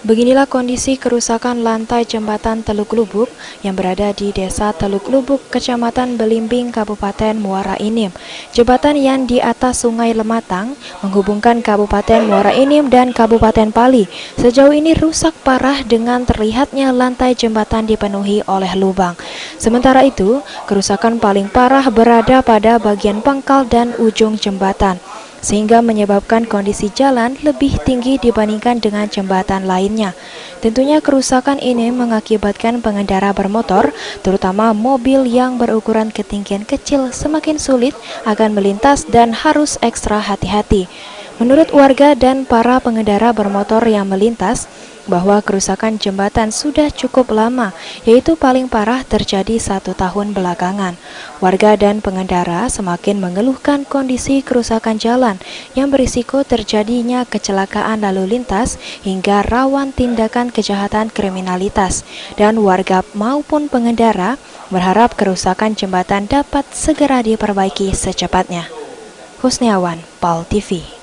Beginilah kondisi kerusakan lantai jembatan Teluk Lubuk yang berada di Desa Teluk Lubuk, Kecamatan Belimbing, Kabupaten Muara Enim. Jembatan yang di atas Sungai Lematang menghubungkan Kabupaten Muara Enim dan Kabupaten Pali sejauh ini rusak parah dengan terlihatnya lantai jembatan dipenuhi oleh lubang. Sementara itu, kerusakan paling parah berada pada bagian pangkal dan ujung jembatan, sehingga menyebabkan kondisi jalan lebih tinggi dibandingkan dengan jembatan lainnya. Tentunya kerusakan ini mengakibatkan pengendara bermotor, terutama mobil yang berukuran ketinggian kecil, semakin sulit akan melintas dan harus ekstra hati-hati. Menurut warga dan para pengendara bermotor yang melintas, bahwa kerusakan jembatan sudah cukup lama, yaitu paling parah terjadi 1 tahun belakangan. Warga dan pengendara semakin mengeluhkan kondisi kerusakan jalan yang berisiko terjadinya kecelakaan lalu lintas hingga rawan tindakan kejahatan kriminalitas. Dan warga maupun pengendara berharap kerusakan jembatan dapat segera diperbaiki secepatnya. Husniawan, PAL TV.